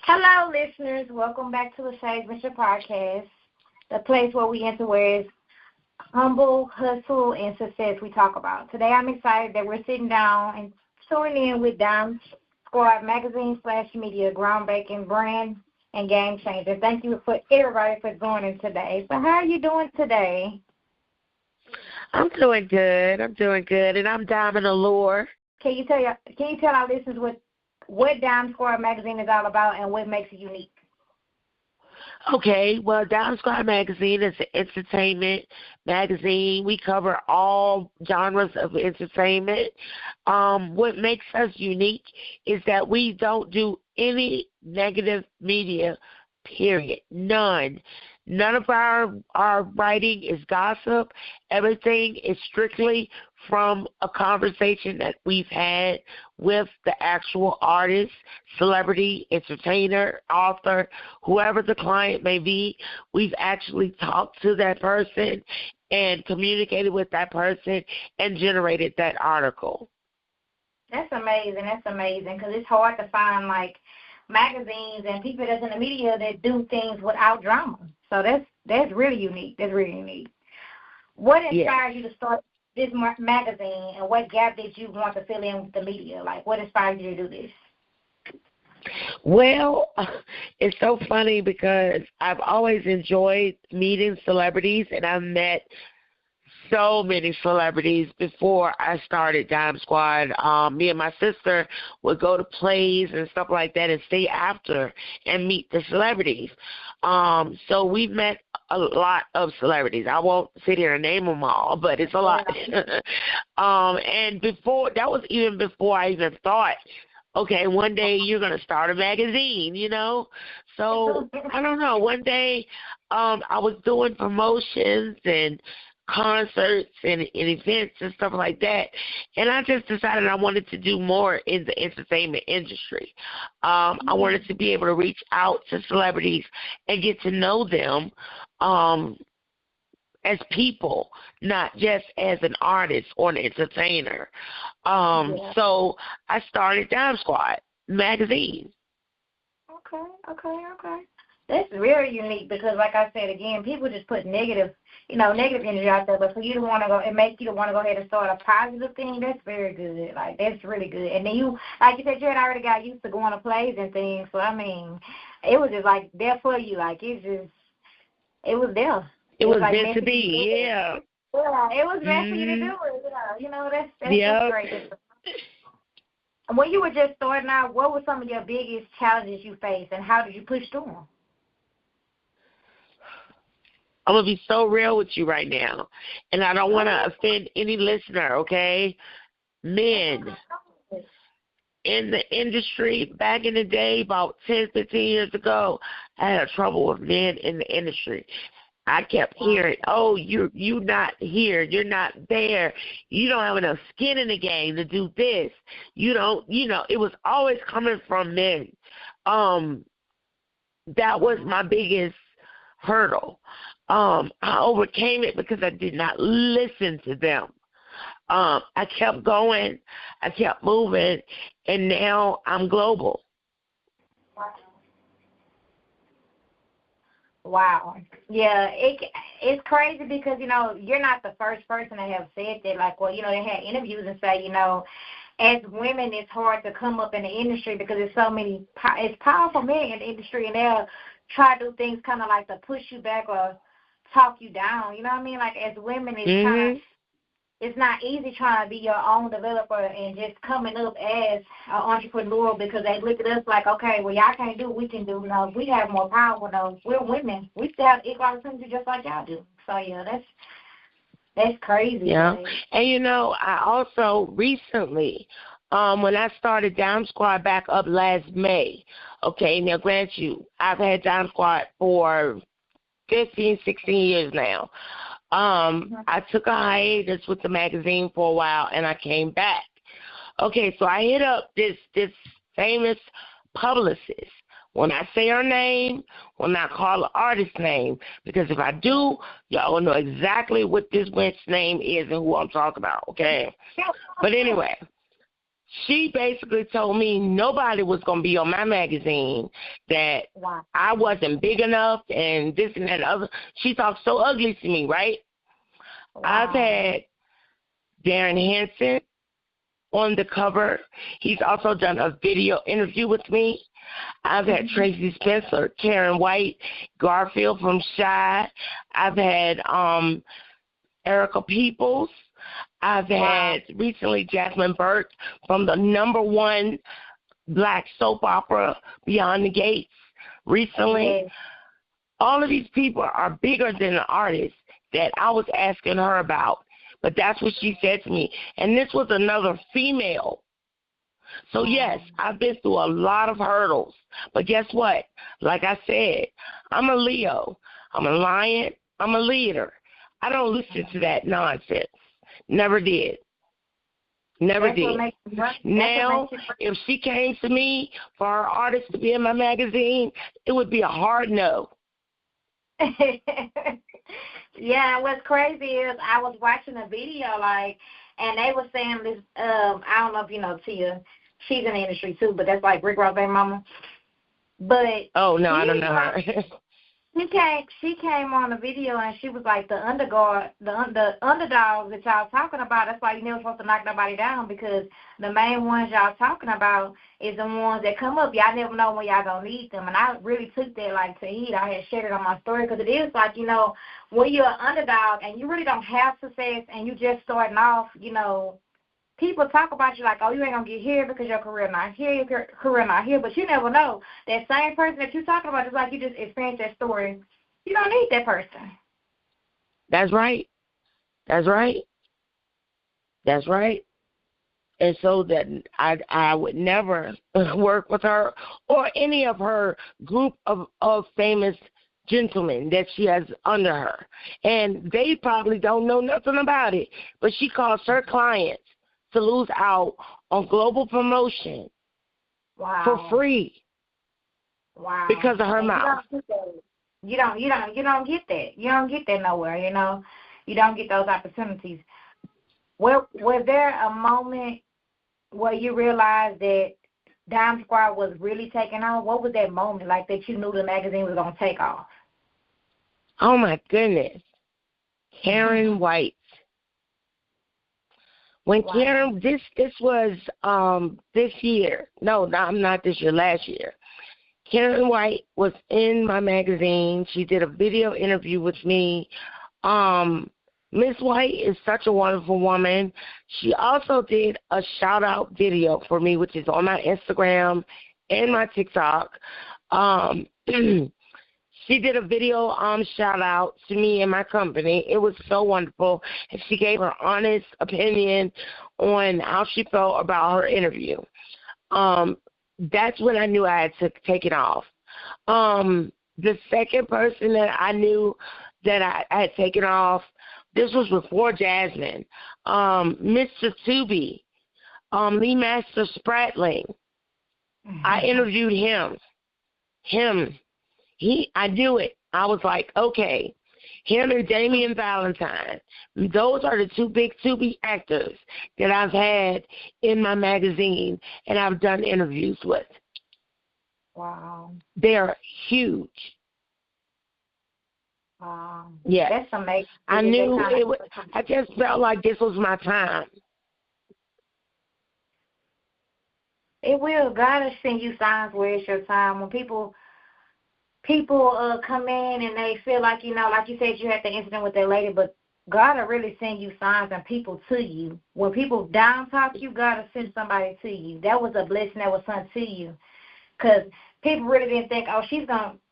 Hello, listeners. Welcome back to the Lashay Venture podcast, the place where we enter where it's humble, hustle, and success we talk about. Today, I'm excited that we're sitting down and tuning in with Dyme Squad Magazine / Media, groundbreaking brand and game changer. Thank you for everybody for joining today. So, how are you doing today? I'm doing good. And I'm Dyme and Allure. Can you tell our listeners what Dyme Squad Magazine is all about and what makes it unique? Okay, well, Dyme Squad Magazine is an entertainment magazine. We cover all genres of entertainment. What makes us unique is that we don't do any negative media, period. None. None of our writing is gossip. Everything is strictly from a conversation that we've had with the actual artist, celebrity, entertainer, author, whoever the client may be. We've actually talked to that person and communicated with that person and generated that article. That's amazing. Because it's hard to find, magazines and people that's in the media that do things without drama. So that's really unique. What inspired you to start this magazine, and what gap did you want to fill in with the media? What inspired you to do this? Well, it's so funny because I've always enjoyed meeting celebrities, and I've met so many celebrities before I started Dyme Squad. Me and my sister would go to plays and stuff like that and stay after and meet the celebrities. So we've met a lot of celebrities. I won't sit here and name them all, but it's a lot. And that was even before I even thought, okay, one day you're going to start a magazine, So I don't know. One day I was doing promotions and concerts and events and stuff like that, and I just decided I wanted to do more in the entertainment industry. I wanted to be able to reach out to celebrities and get to know them as people, not just as an artist or an entertainer. So I started Dyme Squad Magazine. Okay. That's very unique because, like I said again, people just put negative energy out there. But for you to want to go, it makes you want to go ahead and start a positive thing. That's very good. That's really good. And then you, like you said, you had already got used to going to plays and things. So it was just there for you. It was there. It was meant to be. Yeah. Yeah, it was meant for you to do it. That's great. When you were just starting out, what were some of your biggest challenges you faced, and how did you push through them? I'm going to be so real with you right now, and I don't want to offend any listener, okay? Men in the industry, back in the day, about 10, 15 years ago, I had trouble with men in the industry. I kept hearing, oh, you're not here, you're not there, you don't have enough skin in the game to do this. You don't, it was always coming from men. That was my biggest hurdle. I overcame it because I did not listen to them. I kept going, I kept moving, and now I'm global. Wow. Yeah, it's crazy because, you're not the first person to have said that. They had interviews and say, as women, it's hard to come up in the industry because there's so many, it's powerful men in the industry, and they'll try to do things kind of to push you back or talk you down. You know what I mean? As women, it's it's not easy trying to be your own developer and just coming up as an entrepreneur because they look at us okay, well, y'all can't do what we can do. No, we have more power. No, we're women. We still have equal opportunity just like y'all do. So, yeah, that's crazy. Yeah. Right? And, I also recently, when I started Dyme Squad back up last May, okay, now grant you, I've had Dyme Squad for 15, 16 years now. I took a hiatus with the magazine for a while, and I came back. Okay, so I hit up this famous publicist. When I say her name, when I call the artist's name, because if I do, y'all will know exactly what this wench's name is and who I'm talking about, okay? But anyway, she basically told me nobody was going to be on my magazine, that Wow. I wasn't big enough and this and that and other. She talked so ugly to me, right? Wow. I've had Darren Hanson on the cover. He's also done a video interview with me. I've had Tracy Spencer, Karen White, Garfield from Shy. I've had Erica Peoples. I've had recently Jasmine Burke from the #1 black soap opera, Beyond the Gates. Recently, Yes. all of these people are bigger than the artist that I was asking her about. But that's what she said to me. And this was another female. So, yes, I've been through a lot of hurdles. But guess what? Like I said, I'm a Leo. I'm a lion. I'm a leader. I don't listen to that nonsense. Never did. Never did. Now, if she came to me for her artist to be in my magazine, it would be a hard no. Yeah, what's crazy is I was watching a video, and they were saying this, I don't know if you know Tia, she's in the industry too, but that's like Rick Ross' baby mama. But oh, no, I don't know her. She came on the video and she was like the underdogs that y'all talking about. That's why you never supposed to knock nobody down, because the main ones y'all talking about is the ones that come up. Y'all never know when y'all gonna need them. And I really took that to heat. I had shared it on my story, because it is when you're an underdog and you really don't have success and you just starting off, people talk about you like, oh, you ain't going to get here because your career not here, your career not here. But you never know. That same person that you're talking about, just like you just experienced that story, you don't need that person. That's right. That's right. That's right. And so that I would never work with her or any of her group of famous gentlemen that she has under her. And they probably don't know nothing about it. But she calls her clients to lose out on global promotion for free. Wow. Because of her mouth. You don't get that. You don't get that nowhere, You don't get those opportunities. Was there a moment where you realized that Dyme Squad was really taking off? What was that moment that you knew the magazine was going to take off? Oh, my goodness. Karen White. When Karen, this was this year. No, not this year, last year. Karen White was in my magazine. She did a video interview with me. Miss White is such a wonderful woman. She also did a shout-out video for me, which is on my Instagram and my TikTok. She did a video shout-out to me and my company. It was so wonderful. And she gave her honest opinion on how she felt about her interview. That's when I knew I had to take it off. The second person that I knew that I had taken off, this was before Jasmine, Mr. Tubi, Lee Master Spratling. I interviewed him. I knew it. I was like, okay, him and Damian Valentine, those are the two big Tubi actors that I've had in my magazine and I've done interviews with. Wow. They're huge. Wow. Yeah. That's amazing. I knew it was, I just felt like this was my time. It will. God will send you signs where it's your time. When people come in and they feel like, like you said, you had the incident with that lady, but God will really send you signs and people to you. When people down talk you, God will send somebody to you. That was a blessing that was sent to you. Because people really didn't think, oh,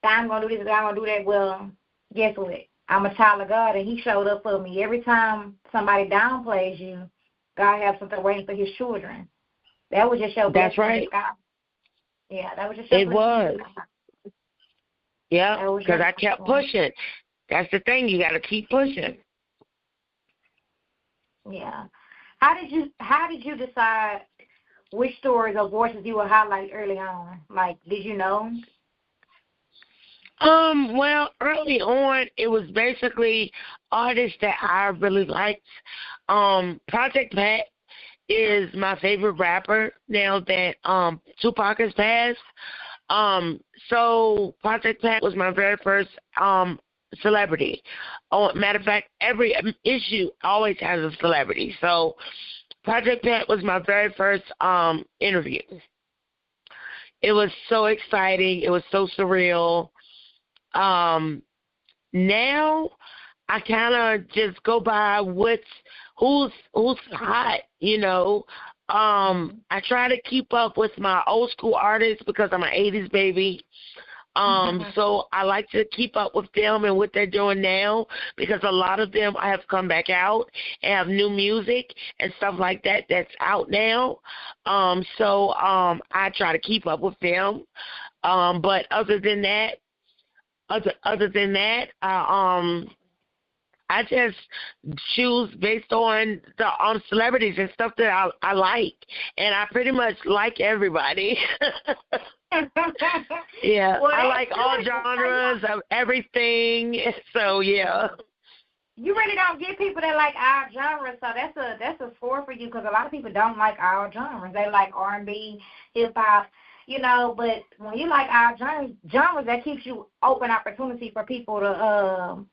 I'm going to do this, I'm going to do that. Well, guess what? I'm a child of God, and he showed up for me. Every time somebody downplays you, God has something waiting for his children. That was just your blessing. That's right. Yeah, that was just your blessing. It was. Yeah, because I kept pushing. That's the thing. You got to keep pushing. Yeah. How did you decide which stories or voices you would highlight early on? Did you know? Well, early on, it was basically artists that I really liked. Project Pat is my favorite rapper now that Tupac has passed. So Project Pat was my very first celebrity. Oh, matter of fact, every issue always has a celebrity. So Project Pat was my very first interview. It was so exciting. It was so surreal. Now I kind of just go by who's hot, you know. I try to keep up with my old school artists because I'm an 80s baby. So I like to keep up with them and what they're doing now because a lot of them have come back out and have new music and stuff like that that's out now. So I try to keep up with them. But other than that, I just choose based on the celebrities and stuff that I like, and I pretty much like everybody. Yeah, Well, I like all genres of everything. So yeah. You really don't get people that like our genres, so that's a score for you because a lot of people don't like our genres. They like R&B, hip hop, you know. But when you like our genres, that keeps you open opportunity for people to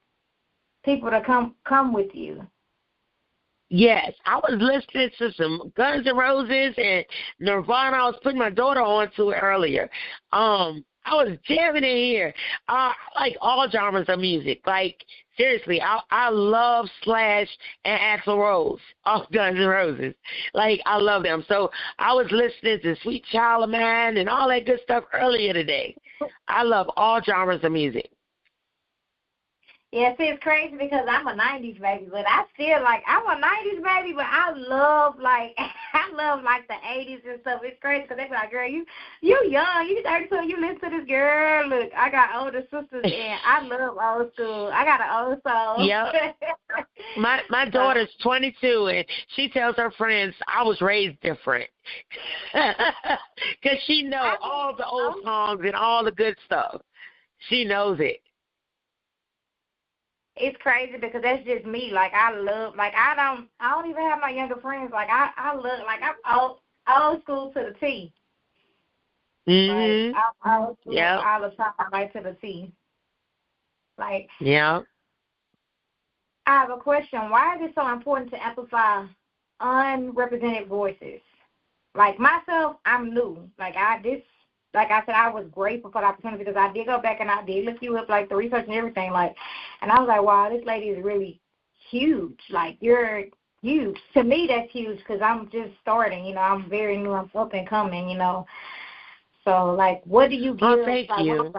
come with you. Yes, I was listening to some Guns N' Roses and Nirvana. I was putting my daughter on to it earlier. I was jamming in here. I like all genres of music. Like, seriously, I love Slash and Axl Rose, all Guns N' Roses. Like, I love them. So I was listening to Sweet Child of Mine and all that good stuff earlier today. I love all genres of music. Yeah, see, it's crazy because I'm a 90s baby, but I feel like I'm a 90s baby, but I love, like, the 80s and stuff. It's crazy because they be like, girl, you young, you 32, you listen to this, girl. Look, I got older sisters, and I love old school. I got an old soul. Yep. My daughter's 22, and she tells her friends, I was raised different. Because she knows all the old songs and all the good stuff. She knows it. It's crazy because that's just me. Like, I love, like, I don't even have my younger friends. Like, I love, like, I'm old school to the T. Mm-hmm. Like, I'm old school all the time, right to the T. Like, yeah. I have a question. Why is it so important to amplify unrepresented voices? Like, myself, I'm new. Like I said, I was grateful for the opportunity because I did go back and I did look you up, like, the research and everything, like, and I was like, wow, this lady is really huge. Like, you're huge. To me, that's huge because I'm just starting, you know. I'm very new. I'm up and coming, you know. So, like, what do you give? Oh, thank you.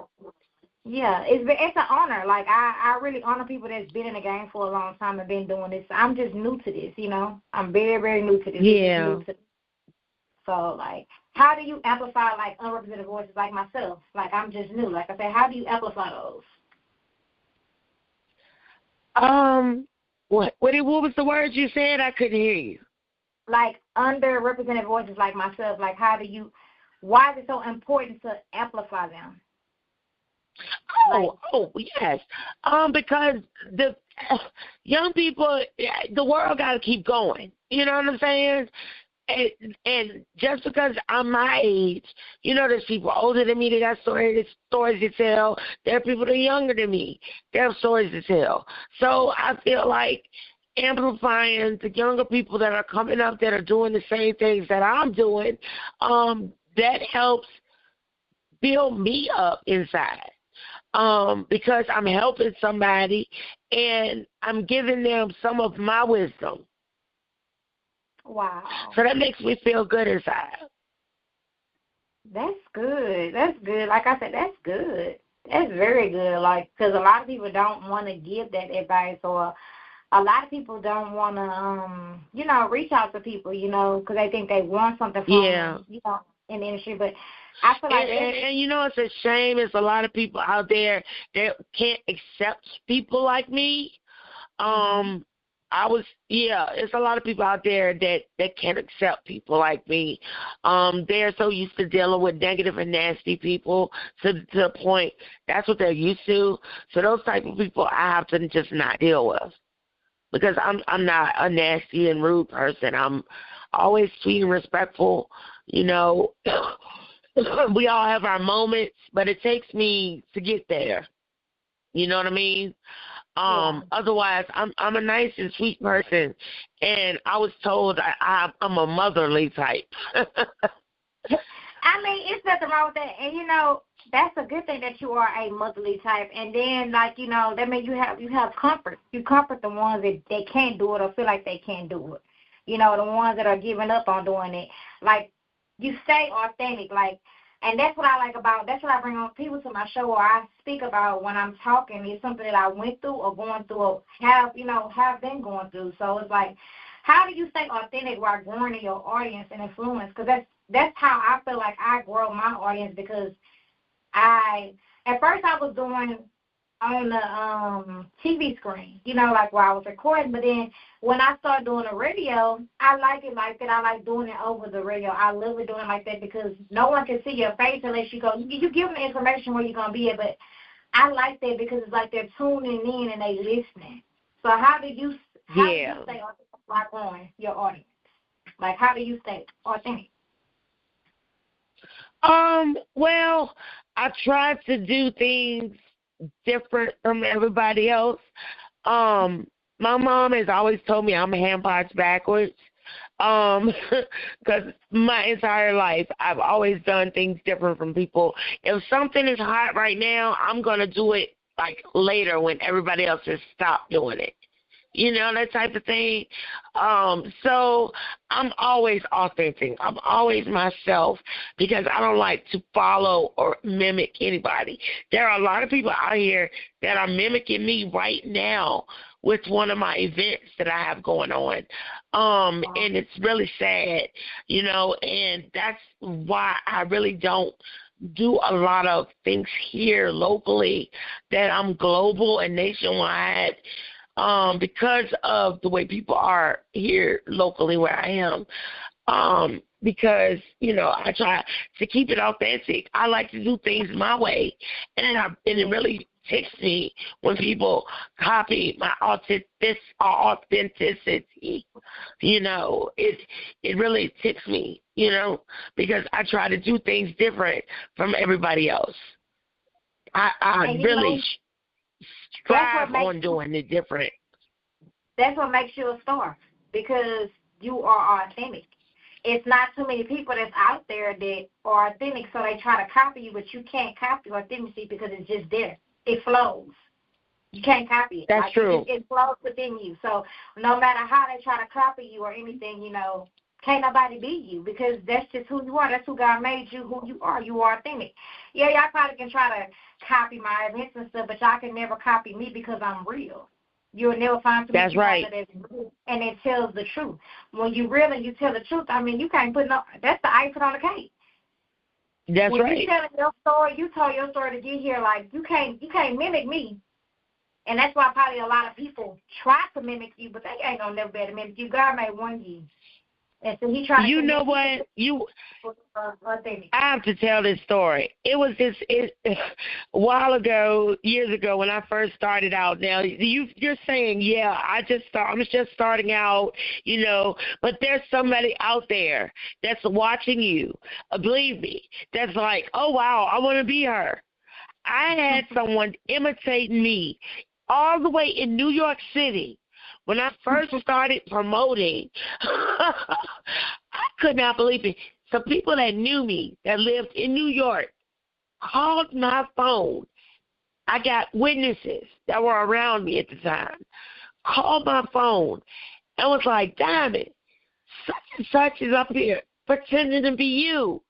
Yeah, it's an honor. Like, I really honor people that's been in the game for a long time and been doing this. I'm just new to this, you know. I'm very, very new to this. Yeah. So, like, how do you amplify, like, unrepresented voices like myself? Like, I'm just new. Like I said, how do you amplify those? What was the words you said? I couldn't hear you. Like, underrepresented voices like myself. Like, why is it so important to amplify them? Oh, yes. Because the young people, the world got to keep going. You know what I'm saying? And just because I'm my age, you know, there's people older than me that got stories to tell. There are people that are younger than me. They have stories to tell. So I feel like amplifying the younger people that are coming up that are doing the same things that I'm doing, that helps build me up inside. Because I'm helping somebody and I'm giving them some of my wisdom. Wow. So that makes me feel good inside. That's good. That's good. Like I said, that's good. That's very good. Like, because a lot of people don't want to give that advice, or a lot of people don't want to, you know, reach out to people, you know, because they think they want something from them, you know, in the industry. But I feel like and you know, it's a shame. There's a lot of people out there that can't accept people like me. It's a lot of people out there that can't accept people like me. They're so used to dealing with negative and nasty people to the point that's what they're used to. So those type of people I have to just not deal with. because I'm not a nasty and rude person. I'm always sweet and respectful. You know, we all have our moments, but it takes me to get there. You know what I mean? Yeah. Otherwise, I'm a nice and sweet person, and I was told I'm a motherly type. I mean, it's nothing wrong with that. And, you know, that's a good thing that you are a motherly type. And then, like, you know, that means you have comfort. You comfort the ones that they can't do it or feel like they can't do it. You know, the ones that are giving up on doing it. Like, you stay authentic. Like, and that's what I like about, that's what I bring on people to my show, or I speak about when I'm talking. It's something that I went through or going through or have been going through. So it's like, how do you stay authentic while growing in your audience and influence? Because that's how I feel like I grow my audience, because at first I was doing on the TV screen, you know, like while I was recording, but then when I started doing the radio, I like it like that. I like doing it over the radio. I love it doing it like that because no one can see your face unless you go. You give them the information where you're going to be at, but I like that because it's like they're tuning in and they listening. So how do you stay authentic while growing your audience? Like, how do you stay authentic? Well, I try to do things different from everybody else. My mom has always told me I'm hand-boxed backwards. Because my entire life I've always done things different from people. If something is hot right now, I'm gonna do it like later when everybody else has stopped doing it. You know, that type of thing. So I'm always authentic. I'm always myself because I don't like to follow or mimic anybody. There are a lot of people out here that are mimicking me right now with one of my events that I have going on. And it's really sad, you know, and that's why I really don't do a lot of things here locally, that I'm global and nationwide. Because of the way people are here locally where I am. Because, you know, I try to keep it authentic. I like to do things my way. And it really ticks me when people copy my authenticity. You know, it really ticks me, you know, because I try to do things different from everybody else. I really strive on doing it different. That's what makes you a star, because you are authentic. It's not too many people that's out there that are authentic, so they try to copy you, but you can't copy authenticity because it's just there. It flows. You can't copy it. That's true. It flows within you. So no matter how they try to copy you or anything, you know, can't nobody beat you, because that's just who you are. That's who God made you, who you are. You are authentic. Yeah, y'all probably can try to copy my events and stuff, but y'all can never copy me because I'm real. You'll never find somebody that's right. that's real, and it tells the truth. When you real and you tell the truth, I mean, you can't put that's the icing on the cake. That's when right. You telling your story, you told your story to get here. Like, you can't mimic me. And that's why probably a lot of people try to mimic you, but they ain't gonna never be able to mimic you. God made one you. And so he tried to. You know what? I have to tell this story. It was a while ago, years ago, when I first started out. Now you're saying, yeah, I'm just starting out, you know, but there's somebody out there that's watching you. Believe me, that's like, oh wow, I want to be her. I had someone imitate me all the way in New York City. When I first started promoting, I could not believe it. Some people that knew me, that lived in New York, called my phone. I got witnesses that were around me at the time. Called my phone and was like, Dyme, such and such is up here pretending to be you.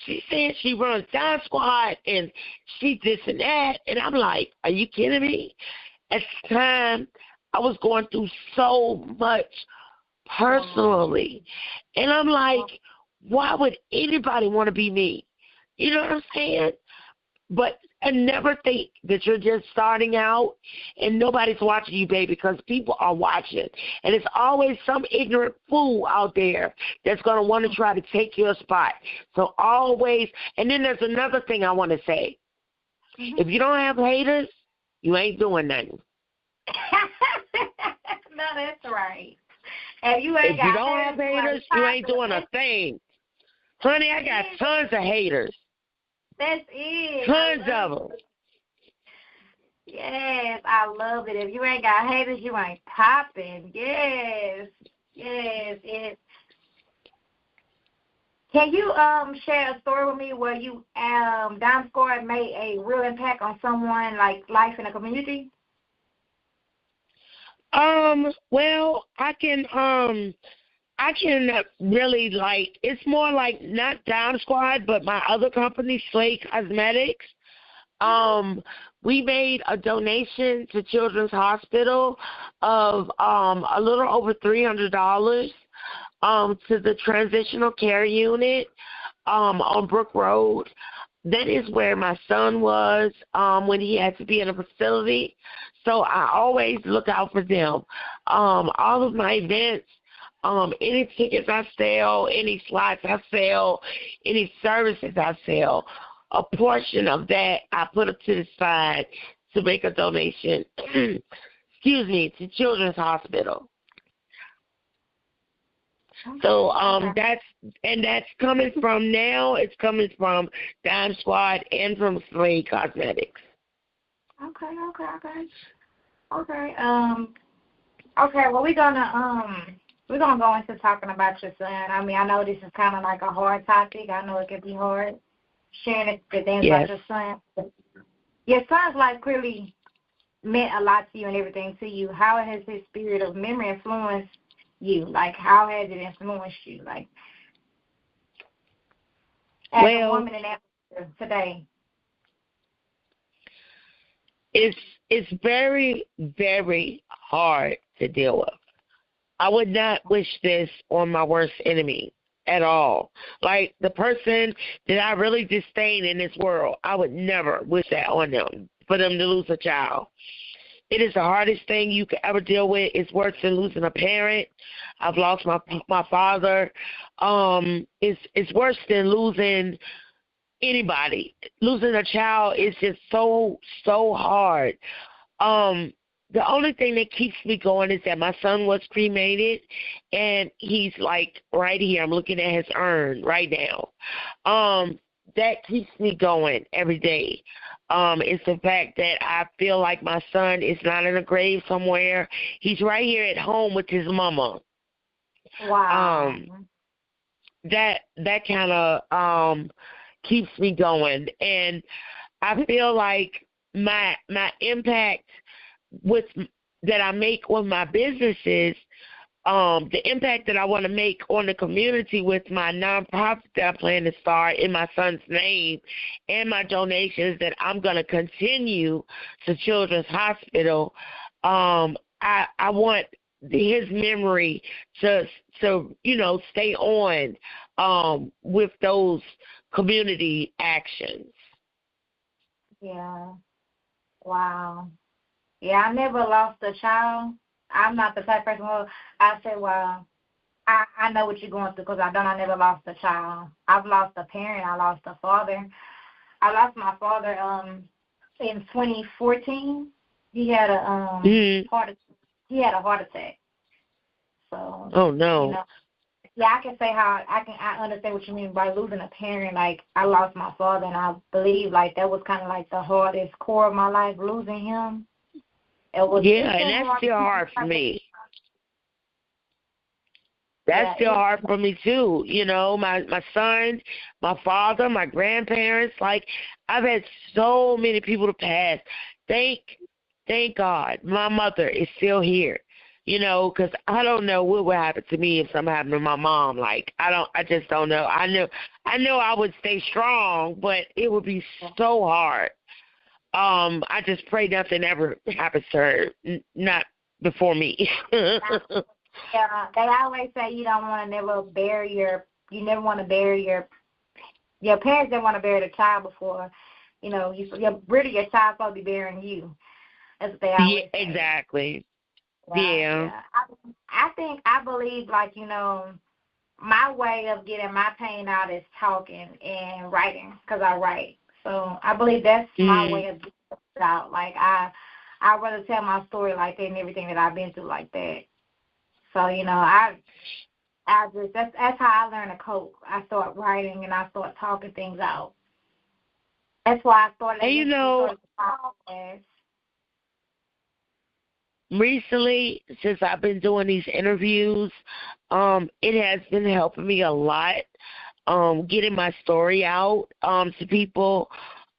She said she runs Dyme Squad and she this and that. And I'm like, are you kidding me? At the time, I was going through so much personally. And I'm like, why would anybody want to be me? You know what I'm saying? But I never think that you're just starting out and nobody's watching you, baby, because people are watching. And it's always some ignorant fool out there that's going to want to try to take your spot. So always, and then there's another thing I want to say. If you don't have haters, you ain't doing nothing. No, That's right. If you If you don't have haters, you ain't doing a thing. Honey, I got tons of haters. That's it. Tons of them. Yes, I love it. If you ain't got haters, you ain't popping. Yes. Yes. Can you share a story with me where you Dyme Squad made a real impact on someone like life in a community? Well, I can really it's more like not Dyme Squad, but my other company, Slay Cosmetics. We made a donation to Children's Hospital of a little over $300 to the transitional care unit on Brook Road. That is where my son was when he had to be in a facility. So I always look out for them. All of my events, any tickets I sell, any slots I sell, any services I sell, a portion of that I put up to the side to make a donation, to Children's Hospital. So that's coming from now. It's coming from Dyme Squad and from Slay Cosmetics. Okay. Well, we're gonna go into talking about your son. I mean, I know this is kind of like a hard topic. I know it can be hard sharing the things about your son. Your son's life clearly meant a lot to you and everything to you. How has his spirit of memory influenced you? Like, how has it influenced you? Like, as a woman in Africa today. It's very, very hard to deal with. I would not wish this on my worst enemy at all. Like, the person that I really disdain in this world, I would never wish that on them, for them to lose a child. It is the hardest thing you could ever deal with. It's worse than losing a parent. I've lost my father. It's worse than losing anybody. Losing a child is just so hard. The only thing that keeps me going is that my son was cremated, and he's like right here. I'm looking at his urn right now. That keeps me going every day. It's the fact that I feel like my son is not in a grave somewhere. He's right here at home with his mama. Wow. That kind of keeps me going, and I feel like my impact that I make on my businesses, the impact that I want to make on the community with my nonprofit that I plan to start in my son's name, and my donations that I'm going to continue to Children's Hospital. I want his memory to stay on with those community actions. Yeah. Wow. Yeah, I never lost a child. I'm not the type of person who I say, well, I know what you're going through because I never lost a child. I've lost a parent. I lost a father. I lost my father in 2014. He had a heart attack. So. Oh no. Yeah, I can say I understand what you mean by losing a parent. Like, I lost my father, and I believe like that was kind of like the hardest core of my life, losing him. And that's still hard for me. That's still hard for me too. My son, my father, my grandparents. Like, I've had so many people to pass. Thank God, my mother is still here. Because I don't know what would happen to me if something happened to my mom. Like, I just don't know. I know I would stay strong, but it would be so hard. I just pray nothing ever happens to her, not before me. Yeah, they always say you don't want to never bury your parents don't want to bury the child before, really your child's supposed to be burying you. That's what they always say. Exactly. Yeah. I believe, like, my way of getting my pain out is talking and writing, because I write. So I believe that's my way of getting it out. Like, I'd rather tell my story like that and everything that I've been through like that. So, I just that's how I learned to cope. I start writing and I start talking things out. That's why I started. And recently, since I've been doing these interviews, it has been helping me a lot. Getting my story out to people,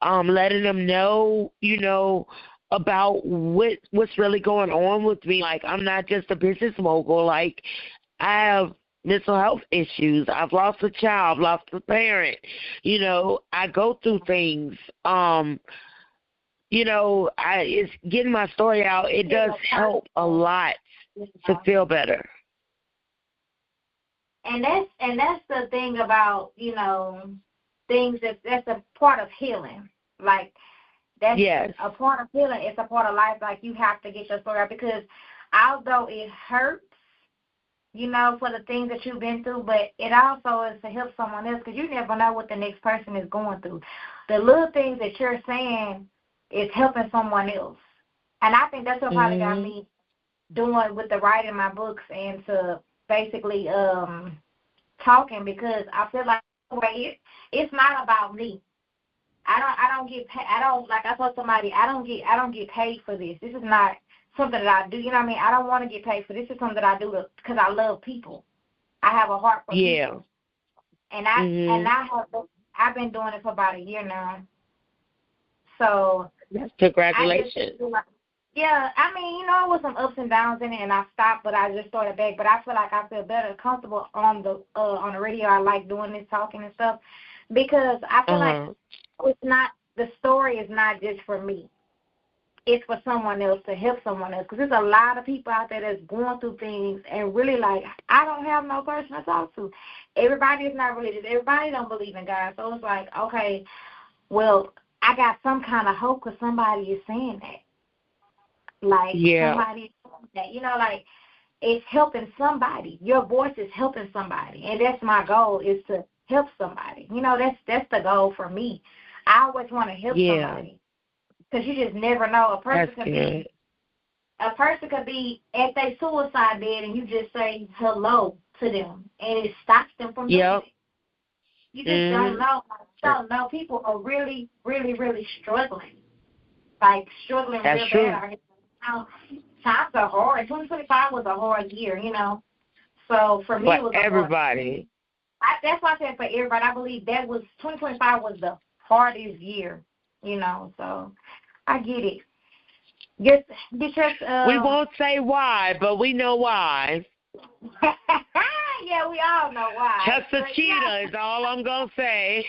letting them know, about what's really going on with me. Like, I'm not just a business mogul. Like, I have mental health issues. I've lost a child, lost a parent. I go through things. It's getting my story out. It does help a lot to feel better. And that's the thing about, things that's a part of healing. Like, that's a part of healing. It's a part of life. Like, you have to get your story out, because although it hurts, for the things that you've been through, but it also is to help someone else, because you never know what the next person is going through. The little things that you're saying is helping someone else. And I think that's what probably got me doing with the writing my books and to basically talking, because I feel like it's not about me. I don't get paid. Like I told somebody, I don't get paid for this. This is not something that I do. You know what I mean? I don't want to get paid for this. This is something that I do because I love people. I have a heart for people. And I've been doing it for about a year now. So congratulations. It was some ups and downs in it, and I stopped, but I just started back. But I feel like I feel better, comfortable on the radio. I like doing this, talking and stuff, because I feel like it's not, the story is not just for me. It's for someone else, to help someone else, because there's a lot of people out there that's going through things and really like, I don't have no person to talk to. Everybody is not religious. Everybody don't believe in God. So it's like, okay, well, I got some kind of hope because somebody is saying that. Like, somebody, like, it's helping somebody. Your voice is helping somebody, and that's my goal, is to help somebody. That's the goal for me. I always want to help somebody, because you just never know. A person could be at their suicide bed, and you just say hello to them, and it stops them from doing it. You just don't know. Don't know. People are really, really, really struggling. Like, struggling real bad. Times are hard. 2025 was a hard year, So for me, it was everybody. That's why I said for everybody. I believe 2025 was the hardest year, So I get it. We won't say why, but we know why. Yeah, we all know why. Just a cheetah is all I'm gonna say.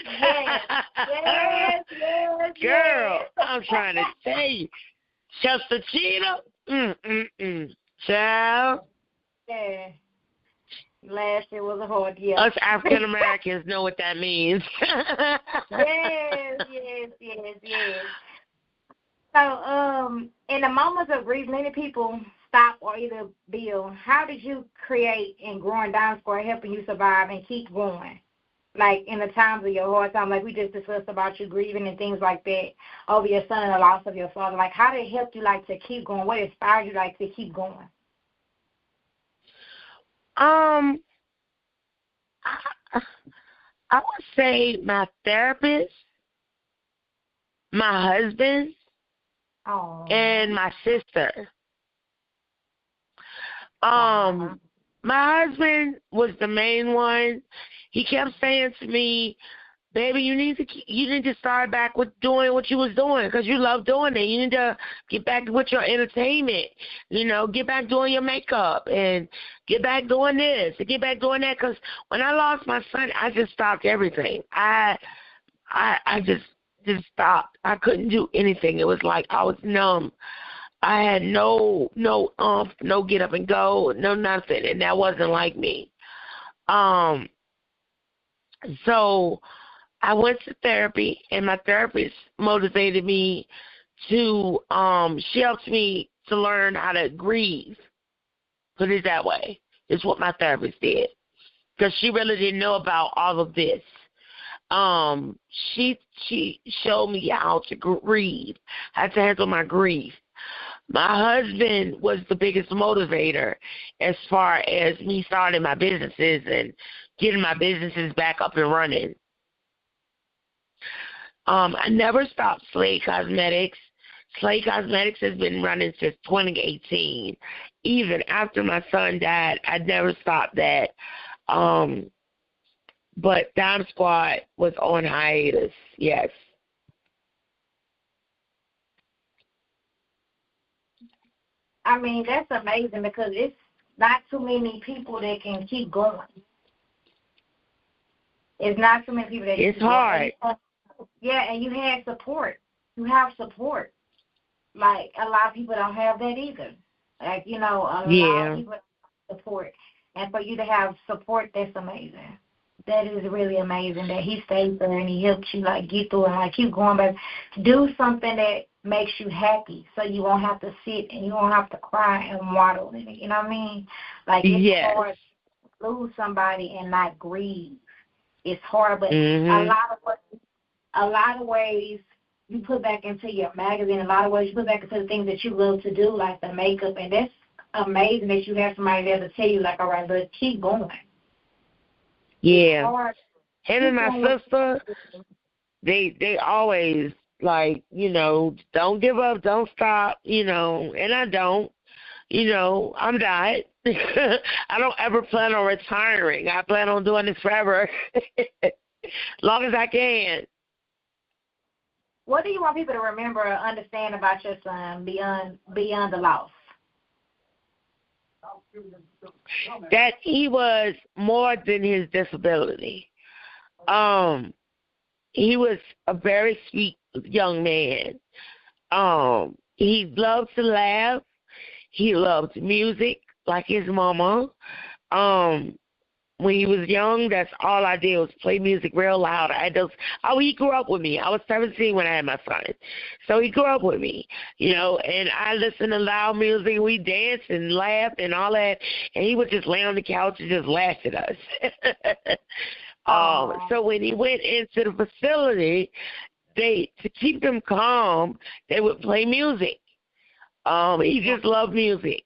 Yes. Girl, I'm trying to tell you. Just a cheetah? Child. Yeah. Last year was a hard year. Us African Americans know what that means. Yes. So, in the moments of grief, many people stop or either build. How did you create and growing Dyme Squad helping you survive and keep going? Like, in the times of your hard time, like we just discussed about you grieving and things like that over your son and the loss of your father. Like, how did it help you, like, to keep going? What inspired you, like, to keep going? I would say my therapist, my husband, and my sister. My husband was the main one. He kept saying to me, "Baby, you need to start back with doing what you was doing, because you love doing it. You need to get back with your entertainment. Get back doing your makeup and get back doing this and get back doing that." Because when I lost my son, I just stopped everything. I just stopped. I couldn't do anything. It was like I was numb. I had no get up and go, no nothing, and that wasn't like me. So I went to therapy, and my therapist motivated me to, she helped me to learn how to grieve. Put it that way. Is what my therapist did, because she really didn't know about all of this. She showed me how to grieve, how to handle my grief. My husband was the biggest motivator as far as me starting my businesses and getting my businesses back up and running. I never stopped Slay Cosmetics. Slay Cosmetics has been running since 2018. Even after my son died, I never stopped that. But Dyme Squad was on hiatus, yes. I mean, that's amazing because it's not too many people that can keep going. It's not too many people that It's keep hard. going. Yeah, and you had support. You have support. Like, a lot of people don't have that either. Like, a lot of people have support. And for you to have support, that's amazing. That is really amazing that he stayed there and he helped you, like, get through and, like, keep going. But do something that makes you happy so you won't have to sit and you won't have to cry and waddle in it. You know what I mean? Like, it's hard to lose somebody and not grieve. It's hard, but a lot of ways you put back into your magazine, a lot of ways you put back into the things that you love to do, like the makeup, and that's amazing that you have somebody there to tell you, like, all right, but keep going. Yeah. Him and my sister, they always, like, don't give up, don't stop, and I don't. I'm not. I don't ever plan on retiring. I plan on doing this forever, as long as I can. What do you want people to remember or understand about your son beyond the loss? That he was more than his disability. He was a very sweet young man. He loved to laugh. He loved music like his mama. When he was young, that's all I did was play music real loud. He grew up with me. I was 17 when I had my son. So he grew up with me, and I listened to loud music. We danced and laughed and all that, and he would just lay on the couch and just laugh at us. So when he went into the facility, to keep him calm, they would play music. He just loved music.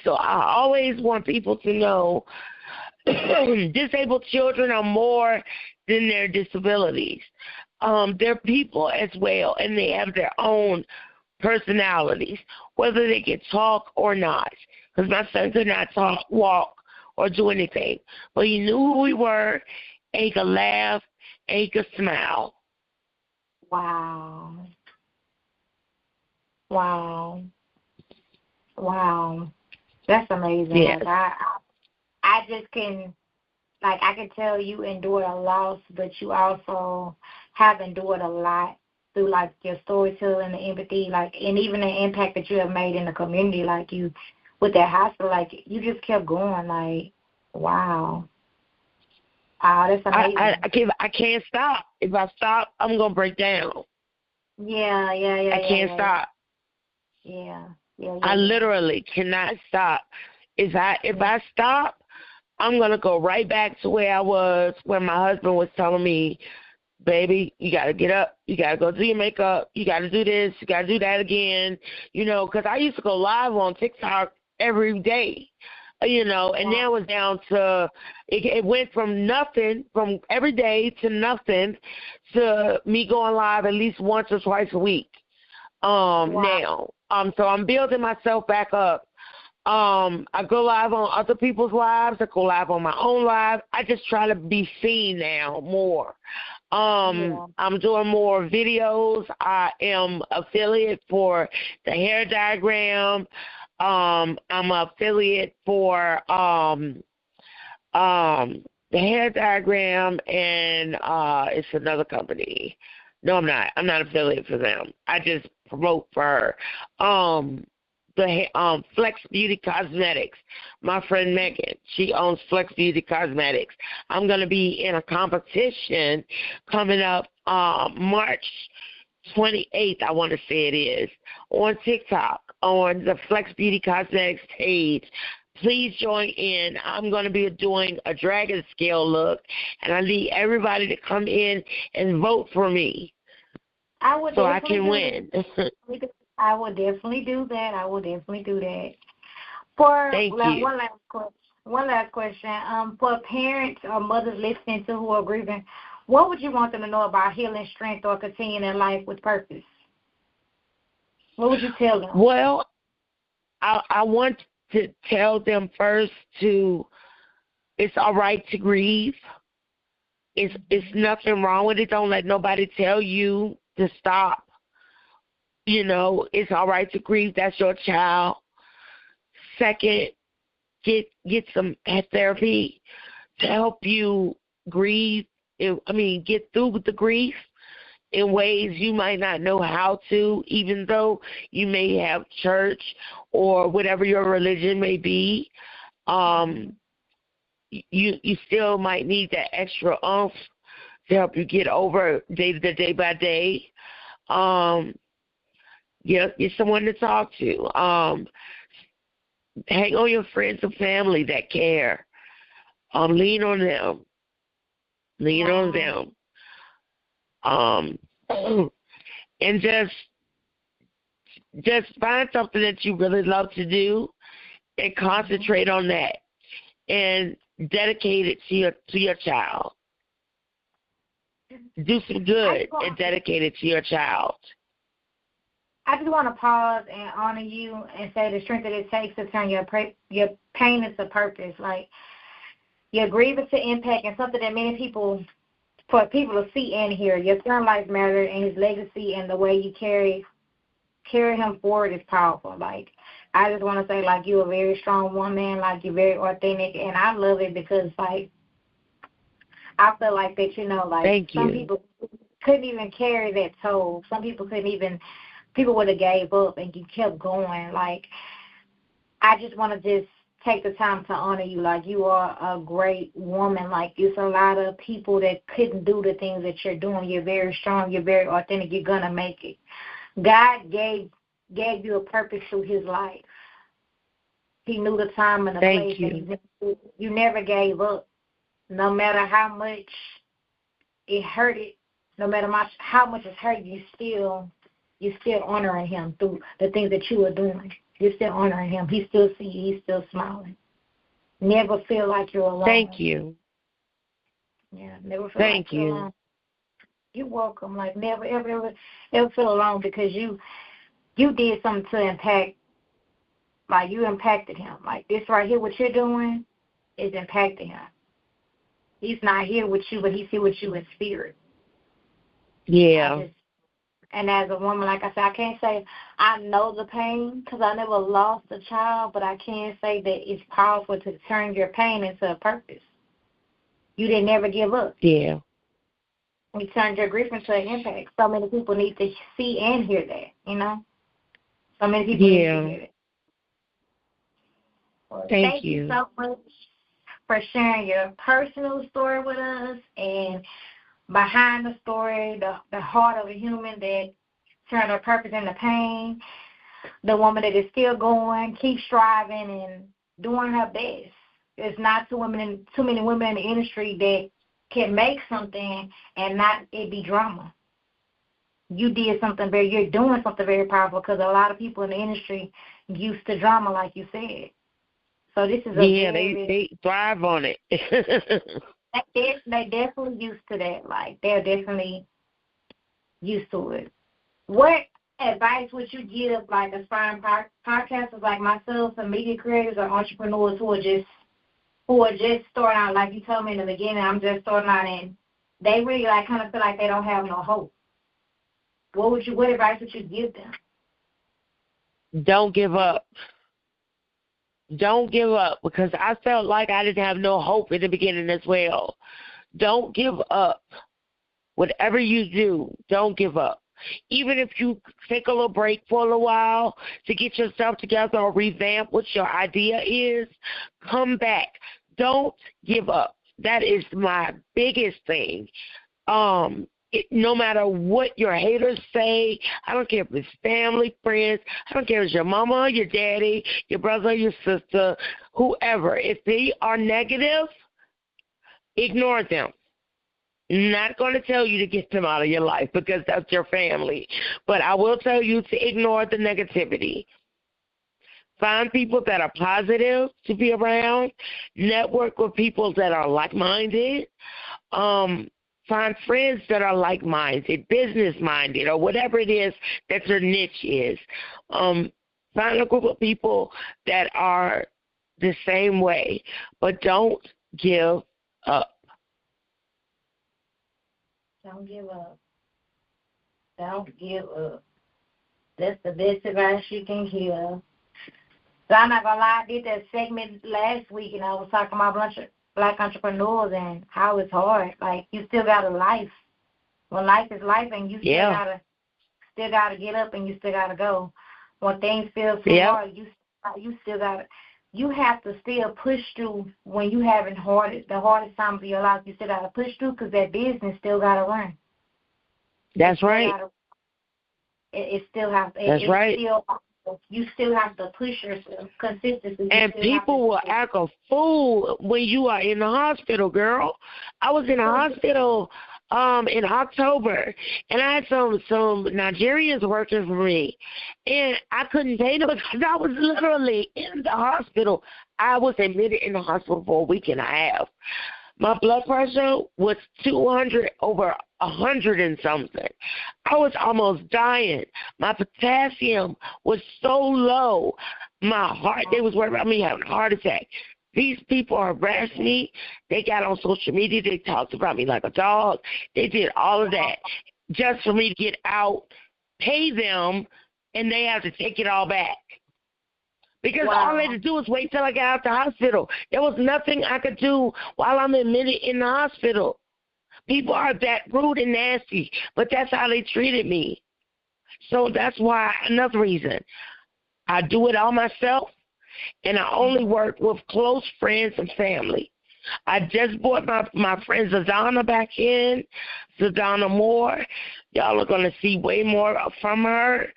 So I always want people to know disabled children are more than their disabilities. They're people as well, and they have their own personalities, whether they can talk or not. Because my son could not talk, walk, or do anything. But he knew who we were, and he could laugh, and he could smile. Wow. Wow. Wow. That's amazing. Yes. Like, I just can, like, I can tell you endured a loss, but you also have endured a lot through, like, your storytelling and empathy, like, and even the impact that you have made in the community, like, you, with that hospital, like, you just kept going, like, wow. That's amazing. I can't stop. If I stop, I'm going to break down. Yeah. I can't stop. Yeah. I literally cannot stop. If I stop, I'm going to go right back to where I was when my husband was telling me, baby, you got to get up. You got to go do your makeup. You got to do this. You got to do that again. Because I used to go live on TikTok every day, and now it's down to, it went from nothing, from every day to nothing, to me going live at least once or twice a week now. So I'm building myself back up. I go live on other people's lives. I go live on my own live. I just try to be seen now more. I'm doing more videos. I am affiliate for the hair diagram. I'm an affiliate for the hair diagram, and it's another company. No, I'm not. I'm not affiliate for them. I just promote for her. The Flex Beauty Cosmetics. My friend Megan, she owns Flex Beauty Cosmetics. I'm going to be in a competition coming up March 28th, I want to say it is, on TikTok, on the Flex Beauty Cosmetics page. Please join in. I'm going to be doing a dragon scale look, and I need everybody to come in and vote for me so I can win. I will definitely do that. I will definitely do that. For Thank like, you. one last question. For parents or mothers listening to who are grieving, what would you want them to know about healing, strength, or continuing their life with purpose? What would you tell them? Well, I want to tell them first it's all right to grieve. It's nothing wrong with it. Don't let nobody tell you to stop. It's all right to grieve. That's your child. Second, get some therapy to help you grieve. Get through the grief in ways you might not know how to, even though you may have church or whatever your religion may be. You still might need that extra oomph to help you get over day by day. Get someone to talk to. Hang on your friends and family that care. Lean on them. Lean on them. And just find something that you really love to do and concentrate on that and dedicate it to your child. Do some good and dedicate it to your child. I just want to pause and honor you and say the strength that it takes to turn your pain into purpose. Like, your grievance to impact and something that for people to see and hear. Your son life matter and his legacy and the way you carry him forward is powerful. Like, I just want to say, like, you're a very strong woman. Like, you're very authentic, and I love it because, like, I feel like that, like, Thank some you. people couldn't even carry that toll. Some people people would have gave up and you kept going. Like, I just want to just take the time to honor you. Like, you are a great woman. Like, there's a lot of people that couldn't do the things that you're doing. You're very strong. You're very authentic. You're going to make it. God gave you a purpose through his life. He knew the time and the place. You. And you never gave up. No matter how much it hurted, no matter how much it hurt, you're still honoring him through the things that you are doing. You're still honoring him. He still sees you. He's still smiling. Never feel like you're alone. Thank you. Yeah, never feel Thank like you're you. alone. You're welcome. Like, never, ever feel alone because you did something to impact. Like, you impacted him. Like, this right here, what you're doing is impacting him. He's not here with you, but he's here with you in spirit. Yeah. And as a woman, like I said, I can't say I know the pain because I never lost a child, but I can say that it's powerful to turn your pain into a purpose. You didn't never give up. Yeah. You turned your grief into an impact. So many people need to see and hear that, So many people need to hear it. Well, thank you so much for sharing your personal story with us and behind the story, the heart of a human that turned her purpose into pain, the woman that is still going, keeps striving and doing her best. There's not too many women in the industry that can make something and not it be drama. You're doing something very powerful because a lot of people in the industry used to drama, like you said. So this is they thrive on it. They definitely used to that. Like, they're definitely used to it. What advice would you give, like, aspiring podcasters like myself and media creators or entrepreneurs who are just starting out? Like you told me in the beginning, I'm just starting out, and they really kind of feel like they don't have no hope. What advice would you give them? Don't give up. Don't give up, because I felt like I didn't have no hope in the beginning as well. Don't give up. Whatever you do, don't give up. Even if you take a little break for a little while to get yourself together or revamp what your idea is, come back. Don't give up. That is my biggest thing. No matter what your haters say, I don't care if it's family, friends, I don't care if it's your mama, your daddy, your brother, your sister, whoever. If they are negative, ignore them. Not going to tell you to get them out of your life because that's your family. But I will tell you to ignore the negativity. Find people that are positive to be around. Network with people that are like-minded. Find friends that are like-minded, business-minded, or whatever it is that your niche is. Find a group of people that are the same way, but don't give up. Don't give up. Don't give up. That's the best advice you can hear. So I'm not going to lie, I did that segment last week, and I was talking about a bunch of Black entrepreneurs and how it's hard. Like, you still got a life. When life is life, and you still gotta get up and you still got to go. When things feel so hard, you still got to. You have to still push through when you having the hardest times of your life. You still got to push through because that business still got to run. That's right. It still has. That's right. You still have to push yourself consistently. And people will act a fool when you are in the hospital, girl. I was in the hospital in October, and I had some Nigerians working for me, and I couldn't pay them because I was literally in the hospital. I was admitted in the hospital for a week and a half. My blood pressure was 200 over 100 and something. I was almost dying. My potassium was so low. My heart, they was worried about me having a heart attack. These people harassed me. They got on social media. They talked about me like a dog. They did all of that just for me to get out, pay them, and they have to take it all back. Because all they had to do was wait till I got out the hospital. There was nothing I could do while I'm admitted in the hospital. People are that rude and nasty, but that's how they treated me. So that's why, another reason, I do it all myself, and I only work with close friends and family. I just brought my friend Zadana back in, Zadana Moore. Y'all are going to see way more from her.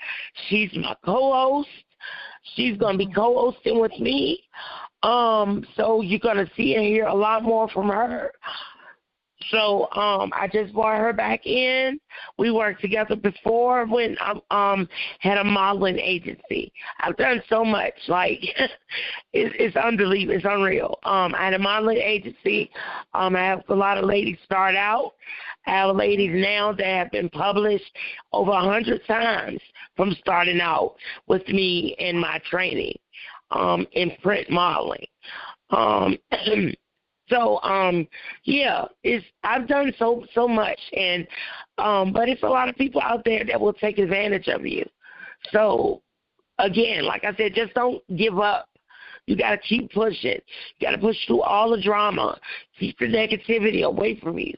She's my co-host. She's going to be co-hosting with me. So you're going to see and hear a lot more from her. So I just brought her back in. We worked together before when I had a modeling agency. I've done so much. Like, it's unbelievable. It's unreal. I had a modeling agency. I have a lot of ladies start out. I have ladies now that have been published over 100 times from starting out with me in my training in print modeling. So, I've done so much, and but it's a lot of people out there that will take advantage of you. So, again, like I said, just don't give up. You got to keep pushing. You got to push through all the drama. Keep the negativity away from you.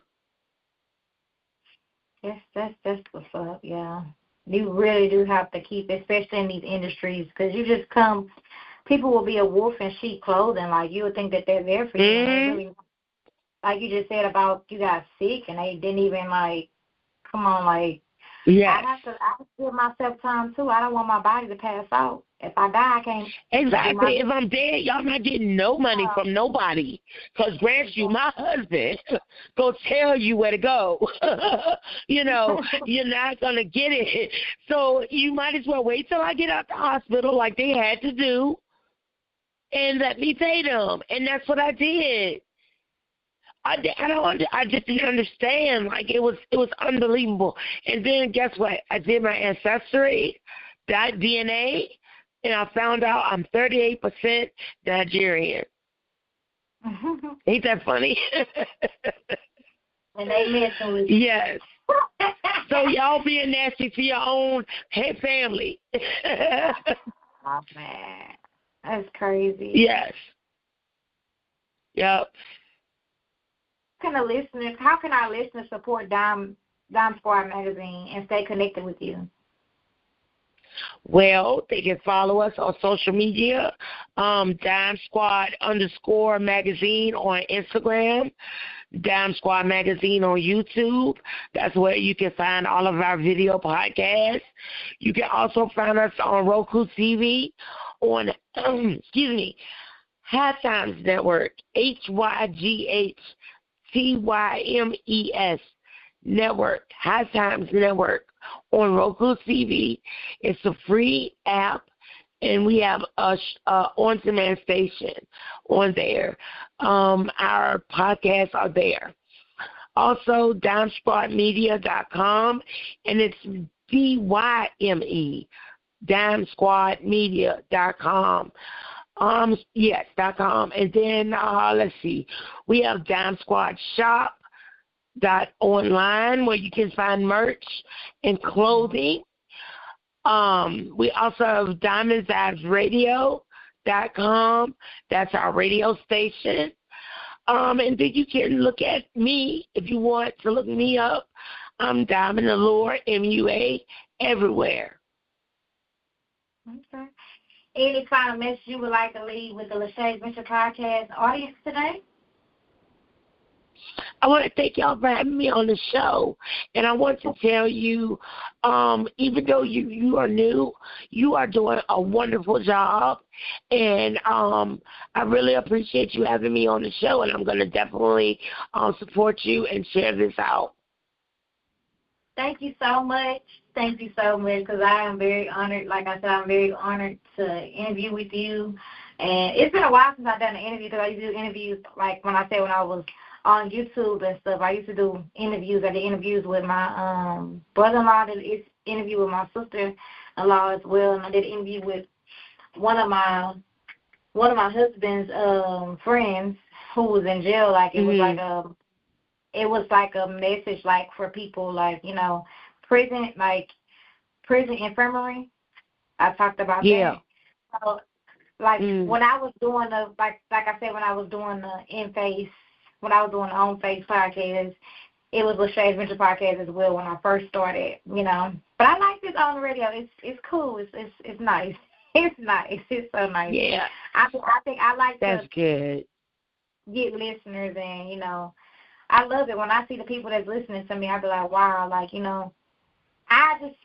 Yes, that's what's up, yeah. You really do have to keep, especially in these industries, because you just come. People will be a wolf in sheep clothing. Like, you would think that they're there for you. Mm-hmm. And really, like you just said about you got sick and they didn't even, like, come on, like, yes. I have to give myself time, too. I don't want my body to pass out. If I die, I can't. Exactly. If I'm dead, y'all not getting no money from nobody. Because, grant you, my husband go tell you where to go. You know, you're not going to get it. So you might as well wait till I get out the hospital like they had to do. And let me pay them, and that's what I did. I just didn't understand. Like, it was unbelievable. And then guess what? I did my ancestry, that DNA, and I found out I'm 38% Nigerian. Ain't that funny? And they messing with you. Yes. So y'all being nasty to your own head family. Oh man. That's crazy. Yes. Yep. How can our listeners support Dyme Squad magazine and stay connected with you? Well, they can follow us on social media, Dyme Squad _ magazine on Instagram, Dyme Squad magazine on YouTube. That's where you can find all of our video podcasts. You can also find us on Roku TV, on High Times Network, HYGH TYMES Network, High Times Network on Roku TV. It's a free app, and we have a on-demand station on there. Our podcasts are there. Also, DymeSquadMedia.com, and it's DYME, DymeSquadMedia.com. Yes, .com. And then, let's see, we have Dyme Squad Shop .online where you can find merch and clothing. We also have Dyme'sEyesRadio.com. That's our radio station. And then you can look at me if you want to look me up. I'm Dyme Allure, MUA, everywhere. Okay. Any final message you would like to leave with the Lashay Venture podcast audience today? I want to thank y'all for having me on the show. And I want to tell you, even though you are new, you are doing a wonderful job. And I really appreciate you having me on the show. And I'm going to definitely support you and share this out. Thank you so much. Thank you so much, because I am very honored. Like I said, I'm very honored to interview with you. And it's been a while since I've done an interview, because I used to do interviews, like when I was on YouTube and stuff. I used to do interviews. I did interviews with my brother-in-law. I did interview with my sister-in-law as well. And I did an interview with one of my husband's friends who was in jail. Like it was like a message, like for people, like, you know, prison infirmary. I talked about that. So, like when I was doing the like I said, when I was doing the on-face podcast, it was Lashay Venture podcast as well when I first started, you know. But I like this on the radio. It's cool. It's nice. It's nice. It's so nice. Yeah. I think I like That's good. Get listeners, and, you know, I love it when I see the people that's listening to me. I be like, wow, like, you know,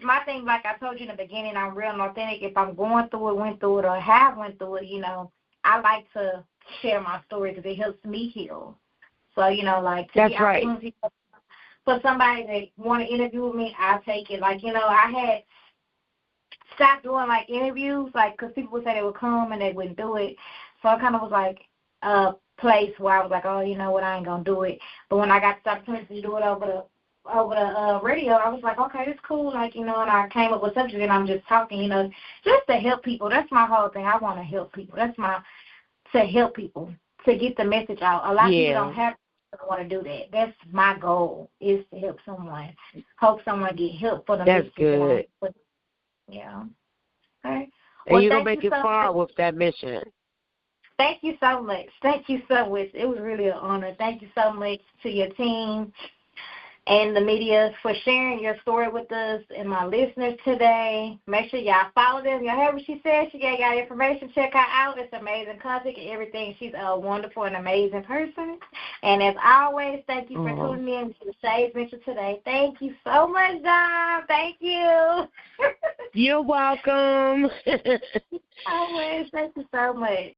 my thing, like I told you in the beginning, I'm real and authentic. If I'm going through it, went through it, or have went through it, you know, I like to share my story because it helps me heal. So, you know, like, that's right. For somebody that want to interview with me, I'll take it. Like, you know, I had stopped doing, like, interviews, like, because people would say they would come and they wouldn't do it. So I kind of was like a place where I was like, oh, you know what, I ain't going to do it. But when I got the opportunity to do it over the radio, I was like, okay, it's cool, like, you know, and I came up with subject and I'm just talking, you know, just to help people. That's my whole thing. I want to help people. To help people, to get the message out. A lot of people don't want to do that. That's my goal, is to help someone. Hope someone get help for the message. That's good. Yeah. Okay. And you're going to make it far with that mission. Thank you so much. Thank you so much. It was really an honor. Thank you so much to your team and the media for sharing your story with us and my listeners today. Make sure y'all follow them. Y'all heard what she said. She gave y'all information. Check her out. It's amazing content and everything. She's a wonderful and amazing person. And as always, thank you for tuning in to the Lashay Venture today. Thank you so much, Dyme. Thank you. You're welcome. Always. Thank you so much.